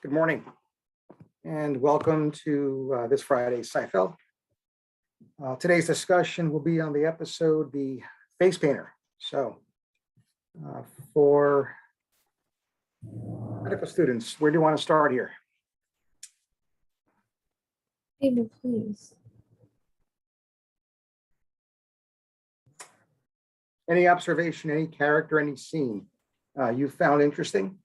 Good morning, and welcome to this Friday's Seinfeld. Today's discussion will be on the episode, The Face Painter. So, for medical students, where do you want to start here? David, please. Any observation, any character, any scene you found interesting?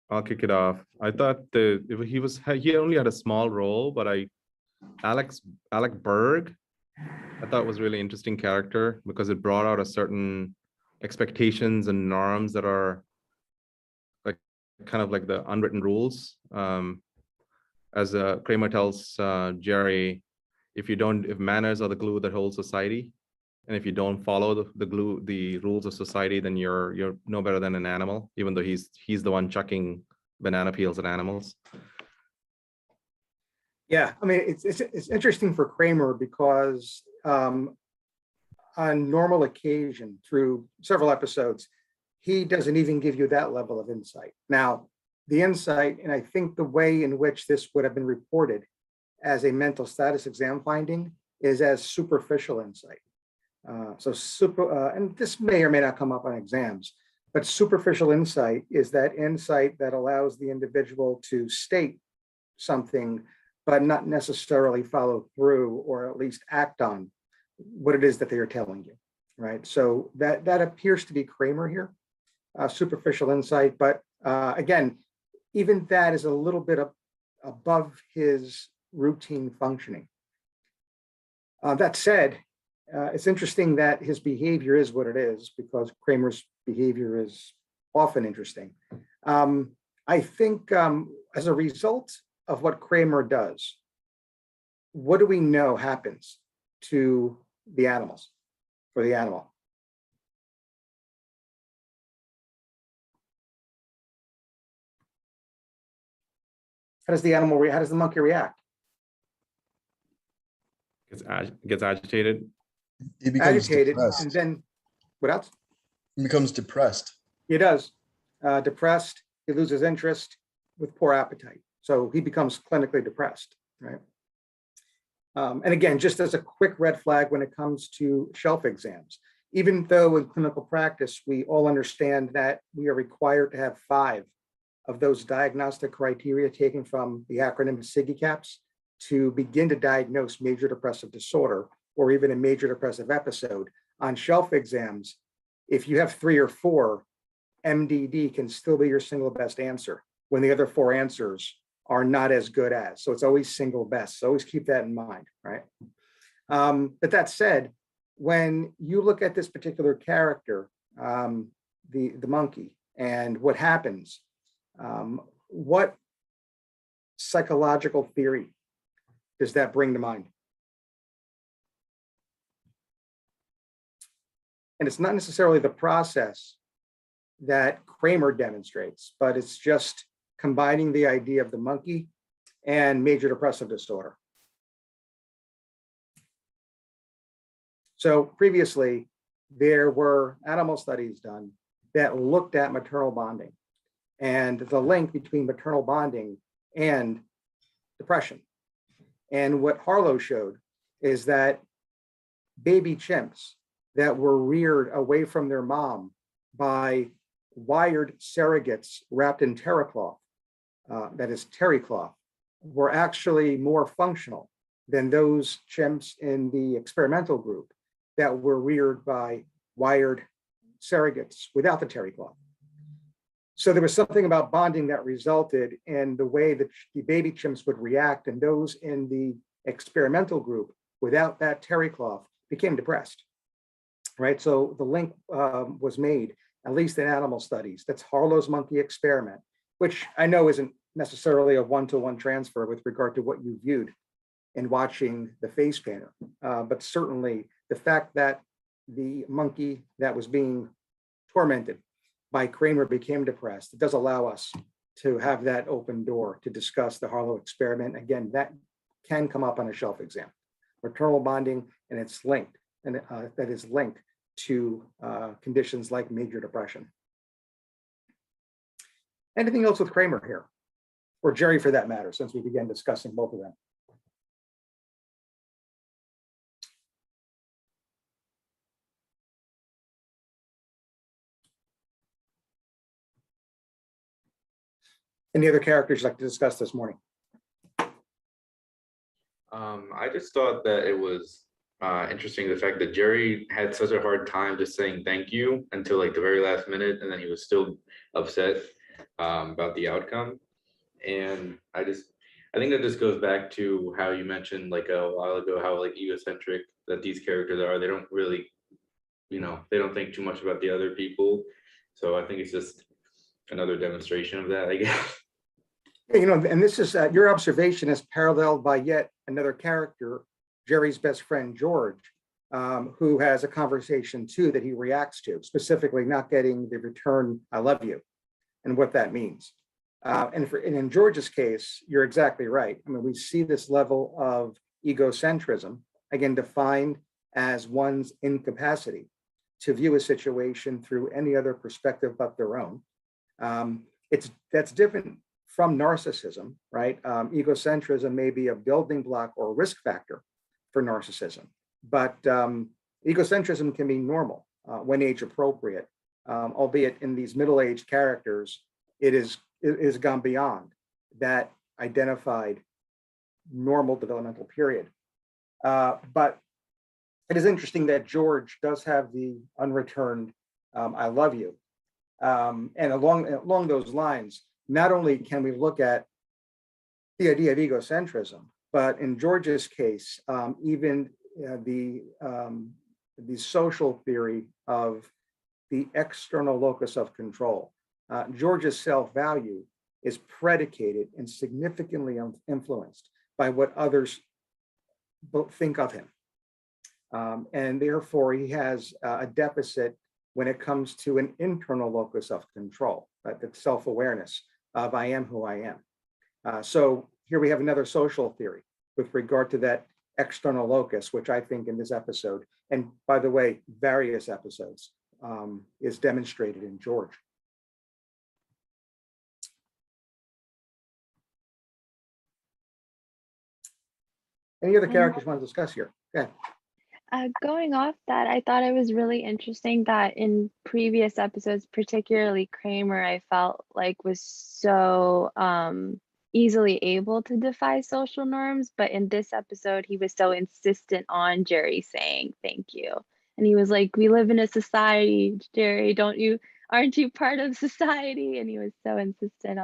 I'll kick it off. I thought he only had a small role, but Alec Berg, I thought was really interesting character because it brought out a certain expectations and norms that are like kind of like the unwritten rules. As Kramer tells Jerry, if manners are the glue that holds society, and if you don't follow the rules of society, then you're no better than an animal, even though he's the one chucking banana peels at animals. Yeah, I mean, it's interesting for Kramer because on normal occasion through several episodes, he doesn't even give you that level of insight. Now, the insight, and I think the way in which this would have been reported as a mental status exam finding is as superficial insight. And this may or may not come up on exams, but superficial insight is that insight that allows the individual to state something, but not necessarily follow through or at least act on what it is that they are telling you, right? So that appears to be Kramer here, superficial insight, but again, even that is a little bit above his routine functioning. That said, it's interesting that his behavior is what it is because Kramer's behavior is often interesting. I think as a result of what Kramer does, what do we know happens to the animals or the animal? How does the monkey react? Gets agitated. He becomes depressed. And then what else? He becomes depressed. He does. Depressed, he loses interest with poor appetite. So he becomes clinically depressed, right? And again, just as a quick red flag when it comes to shelf exams, even though in clinical practice, we all understand that we are required to have 5 of those diagnostic criteria taken from the acronym SIGI-CAPS to begin to diagnose major depressive disorder or even a major depressive episode. On shelf exams, if you have 3 or 4, MDD can still be your single best answer when the other 4 answers are not as good as. So it's always single best. So always keep that in mind, right? But that said, when you look at this particular character, the monkey, and what happens, what psychological theory does that bring to mind? And it's not necessarily the process that Kramer demonstrates, but it's just combining the idea of the monkey and major depressive disorder. So previously, there were animal studies done that looked at maternal bonding and the link between maternal bonding and depression. And what Harlow showed is that baby chimps that were reared away from their mom by wired surrogates wrapped in terry cloth, were actually more functional than those chimps in the experimental group that were reared by wired surrogates without the terry cloth. So there was something about bonding that resulted in the way that the baby chimps would react, and those in the experimental group without that terry cloth became depressed, right? So the link was made, at least in animal studies. That's Harlow's monkey experiment, which I know isn't necessarily a one-to-one transfer with regard to what you viewed in watching The Face Painter, but certainly the fact that the monkey that was being tormented by Kramer became depressed, it does allow us to have that open door to discuss the Harlow experiment. Again, that can come up on a shelf exam, maternal bonding, and it's linked, and that is linked to conditions like major depression. Anything else with Kramer here? Or Jerry for that matter, since we began discussing both of them. Any other characters you'd like to discuss this morning? I just thought that it was interesting the fact that Jerry had such a hard time just saying thank you until like the very last minute, and then he was still upset about the outcome. And I think that this goes back to how you mentioned like a while ago how like egocentric that these characters are. They don't really, they don't think too much about the other people. So I think it's just another demonstration of that, I guess. And this is your observation is paralleled by yet another character, Jerry's best friend, George, who has a conversation too that he reacts to, specifically not getting the return, I love you, and what that means. And in George's case, you're exactly right. I mean, we see this level of egocentrism, again, defined as one's incapacity to view a situation through any other perspective but their own. That's different from narcissism, right? Egocentrism may be a building block or a risk factor for narcissism, but egocentrism can be normal when age appropriate, albeit in these middle-aged characters, it is gone beyond that identified normal developmental period. But it is interesting that George does have the unreturned I love you. And along those lines, not only can we look at the idea of egocentrism, but in George's case, even the social theory of the external locus of control. George's self-value is predicated and significantly influenced by what others think of him. And therefore, he has a deficit when it comes to an internal locus of control, that self-awareness of I am who I am. So here we have another social theory with regard to that external locus, which I think in this episode, and by the way, various episodes, is demonstrated in George. Any other characters you want to discuss here? Yeah. Going off that, I thought it was really interesting that in previous episodes, particularly Kramer, I felt like was so easily able to defy social norms. But in this episode, he was so insistent on Jerry saying thank you. And he was like, we live in a society, Jerry, aren't you part of society? And he was so insistent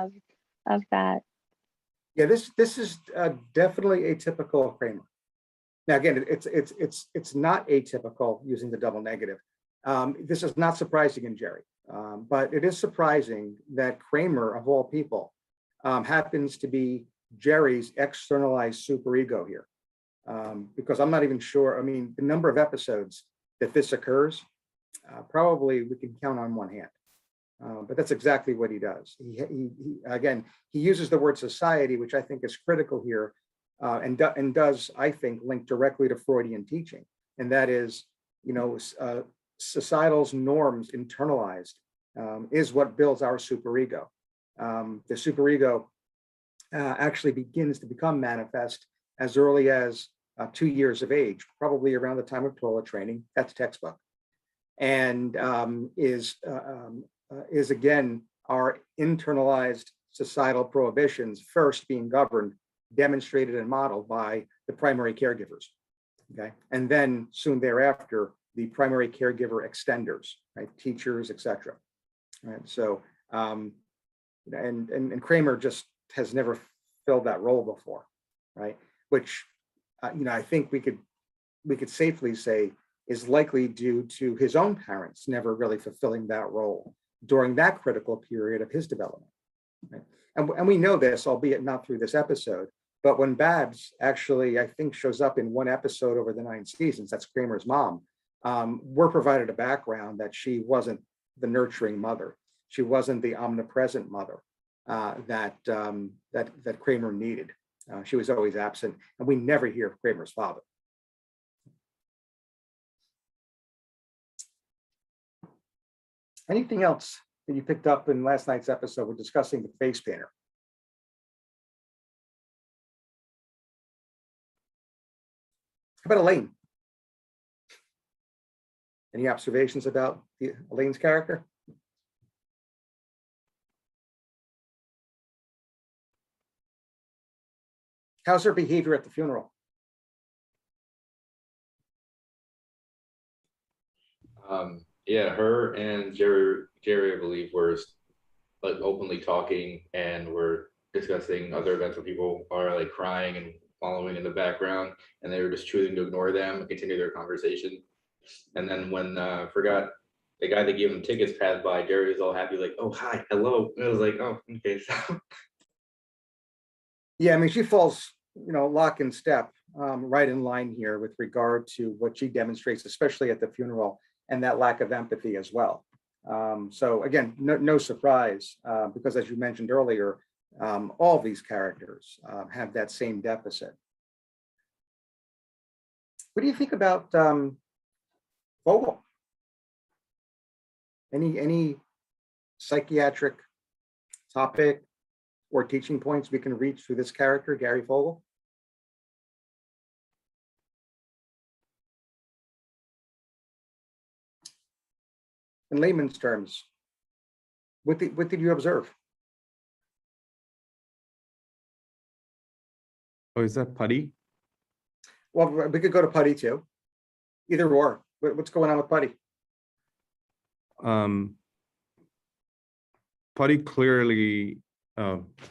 of that. Yeah, this is definitely atypical of Kramer. Now, again, it's not atypical using the double negative. This is not surprising in Jerry, but it is surprising that Kramer, of all people, happens to be Jerry's externalized superego here, because I'm not even sure. I mean, the number of episodes that this occurs, probably we can count on one hand. But that's exactly what he does. He uses the word society, which I think is critical here. And does, I think, link directly to Freudian teaching. And that is, societal's norms internalized is what builds our superego. The superego actually begins to become manifest as early as 2 years of age, probably around the time of toilet training. That's textbook. And is again, our internalized societal prohibitions first being governed, demonstrated and modeled by the primary caregivers, okay? And then soon thereafter, the primary caregiver extenders, right? Teachers, etc. Right, so, and Kramer just has never filled that role before, right? Which, I think we could safely say is likely due to his own parents never really fulfilling that role during that critical period of his development, right? And we know this, albeit not through this episode, but when Babs actually, I think, shows up in one episode over the 9 seasons, that's Kramer's mom, we're provided a background that she wasn't the nurturing mother. She wasn't the omnipresent mother that Kramer needed. She was always absent, and we never hear of Kramer's father. Anything else that you picked up in last night's episode? We're discussing the face painter. How about Elaine? Any observations about Elaine's character? How's her behavior at the funeral? Yeah, her and Jerry, I believe, were like openly talking and were discussing other events where people are like crying and following in the background, and they were just choosing to ignore them and continue their conversation. And then when forgot the guy that gave him tickets passed by, Jerry was all happy, like, "Oh, hi, hello." And I was like, "Oh, okay." So Yeah, I mean, she falls, lock and step, right in line here with regard to what she demonstrates, especially at the funeral, and that lack of empathy as well. So again, no surprise, because as you mentioned earlier, all of these characters have that same deficit. What do you think about Vogel? Any psychiatric topic or teaching points we can reach through this character, Gary Vogel? In layman's terms, what did you observe? Oh, is that Putty? Well, we could go to Putty too. Either or. What's going on with Putty? Putty clearly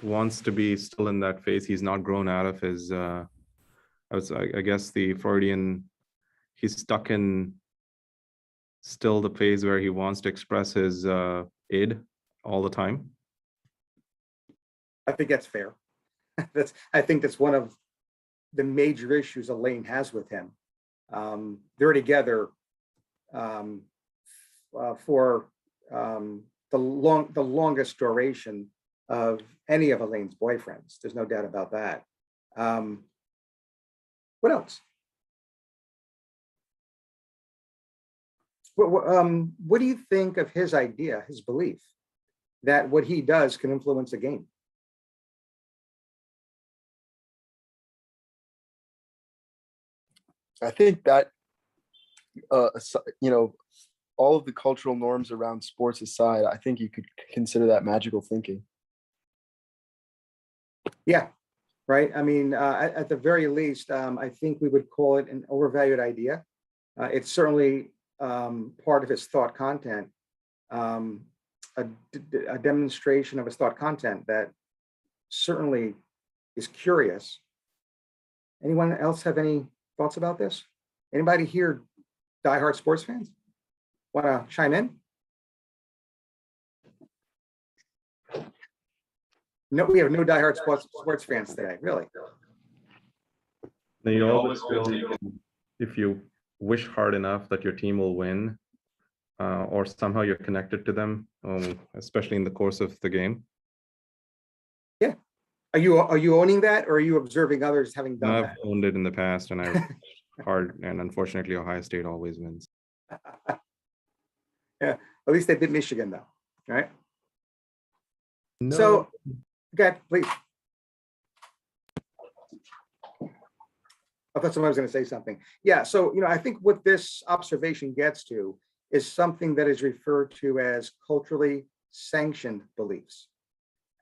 wants to be still in that phase. He's not grown out of his, I guess the Freudian, he's stuck in still the phase where he wants to express his id all the time. I think that's fair. I think that's one of the major issues Elaine has with him. They're together for the longest duration of any of Elaine's boyfriends. There's no doubt about that. What else? What do you think of his idea, his belief that what he does can influence a game? I think that, all of the cultural norms around sports aside, I think you could consider that magical thinking. Yeah, right. I mean, at the very least, I think we would call it an overvalued idea. It's certainly part of his thought content, a demonstration of his thought content that certainly is curious. Anyone else have any thoughts about this? Anybody here diehard sports fans? Want to chime in? No, we have no diehard sports fans today, really. You always feel if you wish hard enough that your team will win, or somehow you're connected to them, especially in the course of the game. Yeah. Are you owning that, or are you observing others having done I've that? owned it in the past, and I've hard, and unfortunately, Ohio State always wins. Yeah, at least they beat Michigan, though, right? No. So, okay, please. I thought somebody was going to say something. Yeah, so, I think what this observation gets to is something that is referred to as culturally sanctioned beliefs.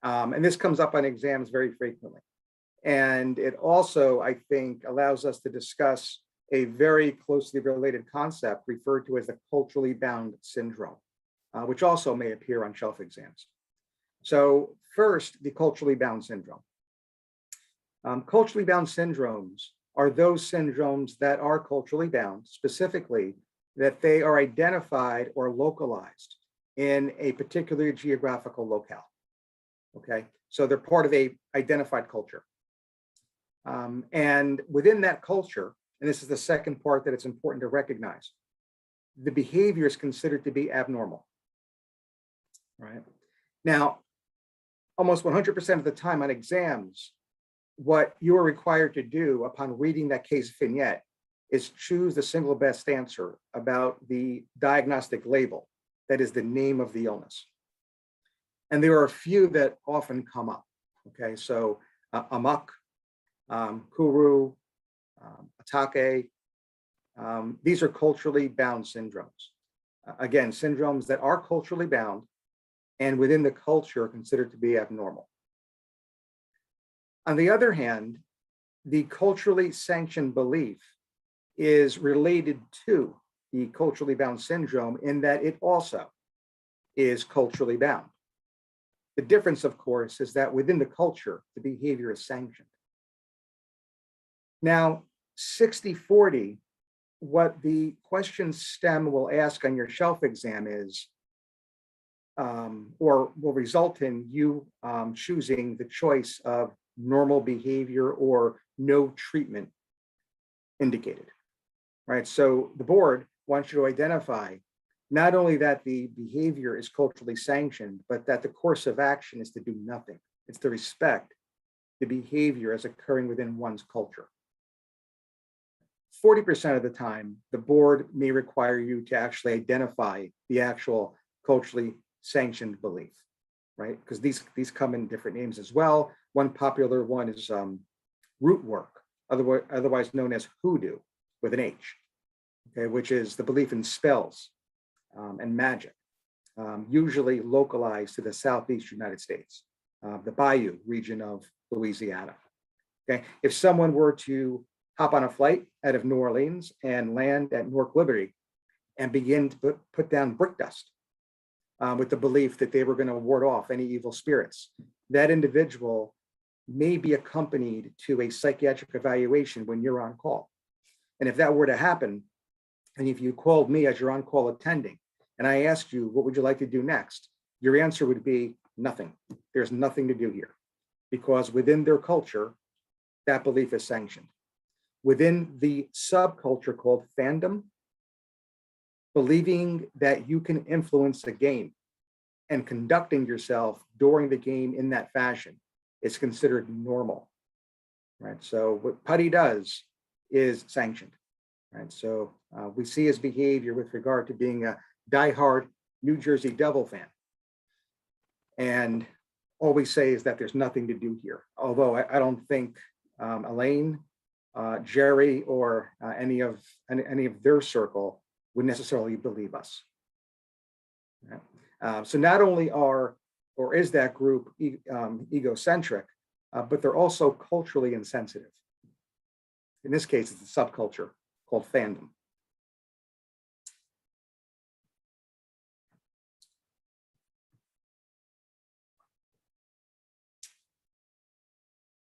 And this comes up on exams very frequently. And it also, I think, allows us to discuss a very closely related concept referred to as the culturally bound syndrome, which also may appear on shelf exams. So first, the culturally bound syndrome. Culturally bound syndromes are those syndromes that are culturally bound, specifically that they are identified or localized in a particular geographical locale. Okay, so they're part of a identified culture. And within that culture, and this is the second part that it's important to recognize, the behavior is considered to be abnormal. Right? Now, almost 100% of the time on exams, what you are required to do upon reading that case vignette is choose the single best answer about the diagnostic label That is the name of the illness. And there are a few that often come up. Okay, so amok, kuru, atake, these are culturally bound syndromes. Again, syndromes that are culturally bound and within the culture are considered to be abnormal. On the other hand, the culturally sanctioned belief is related to the culturally bound syndrome in that it also is culturally bound. The difference, of course, is that within the culture, the behavior is sanctioned. Now, 60-40, what the question STEM will ask on your shelf exam is, or will result in you choosing the choice of normal behavior or no treatment indicated, right? So the board wants you to identify not only that the behavior is culturally sanctioned, but that the course of action is to do nothing. It's to respect the behavior as occurring within one's culture. 40% of the time, the board may require you to actually identify the actual culturally sanctioned belief, right? Because these come in different names as well. One popular one is root work, otherwise known as hoodoo with an H, okay, which is the belief in spells and magic, usually localized to the Southeast United States, the Bayou region of Louisiana. Okay, if someone were to hop on a flight out of New Orleans and land at Newark Liberty and begin to put down brick dust with the belief that they were going to ward off any evil spirits, that individual may be accompanied to a psychiatric evaluation when you're on call. And if that were to happen, and if you called me as your on-call attending, and I asked you, what would you like to do next? Your answer would be nothing. There's nothing to do here, because within their culture, that belief is sanctioned. Within the subculture called fandom, believing that you can influence a game and conducting yourself during the game in that fashion is considered normal, right? So what Putty does is sanctioned, right? So we see his behavior with regard to being a diehard New Jersey Devil fan. And all we say is that there's nothing to do here. Although I don't think Elaine, Jerry, or any of their circle would necessarily believe us. Right? So not only is that group egocentric, but they're also culturally insensitive. In this case, it's a subculture called fandom.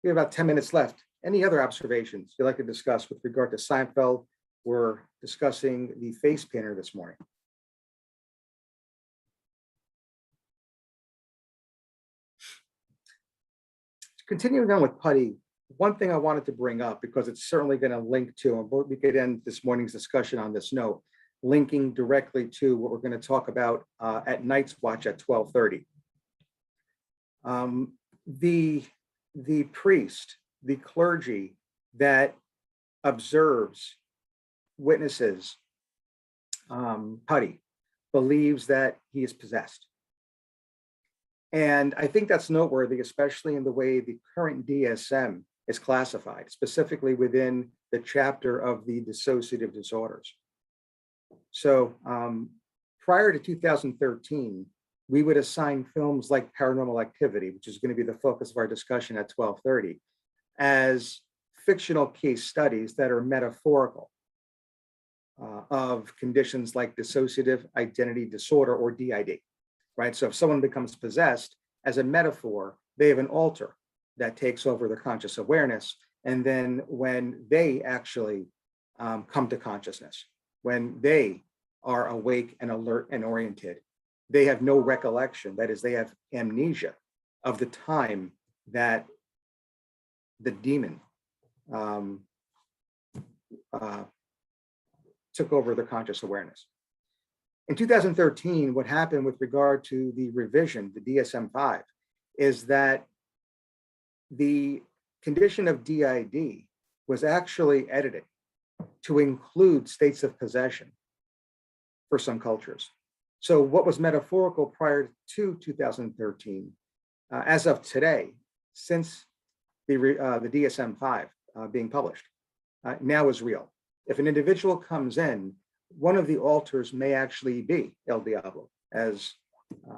We have about 10 minutes left. Any other observations you'd like to discuss with regard to Seinfeld? We're discussing the face painter this morning. Continuing on with Putty, one thing I wanted to bring up, because it's certainly going to link to, and we could end this morning's discussion on this note, linking directly to what we're going to talk about at Night's Watch at 12:30. The priest, the clergy that observes, witnesses Putty, believes that he is possessed. And I think that's noteworthy, especially in the way the current DSM is classified, specifically within the chapter of the dissociative disorders. So prior to 2013, we would assign films like Paranormal Activity, which is going to be the focus of our discussion at 12:30, as fictional case studies that are metaphorical of conditions like dissociative identity disorder, or DID, right? So if someone becomes possessed, as a metaphor, they have an alter that takes over their conscious awareness. And then when they actually come to consciousness, when they are awake and alert and oriented, they have no recollection. That is, they have amnesia of the time that the demon took over their conscious awareness. In 2013, what happened with regard to the revision, the DSM-5, is that the condition of DID was actually edited to include states of possession for some cultures. So what was metaphorical prior to 2013, as of today, since the DSM-5 being published, now is real. If an individual comes in, one of the alters may actually be El Diablo, as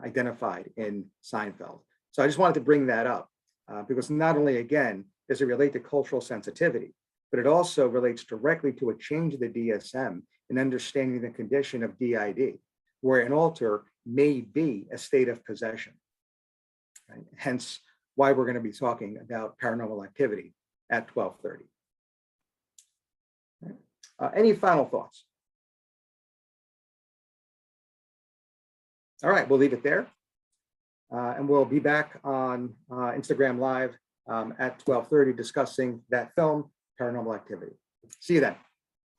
identified in Seinfeld. So I just wanted to bring that up because not only, again, does it relate to cultural sensitivity, but it also relates directly to a change of the DSM in understanding the condition of DID, where an alter may be a state of possession. Right? Hence why we're going to be talking about paranormal activity at 12:30. Right? Any final thoughts? All right, we'll leave it there. And we'll be back on Instagram Live at 12:30 discussing that film, Paranormal Activity. See you then.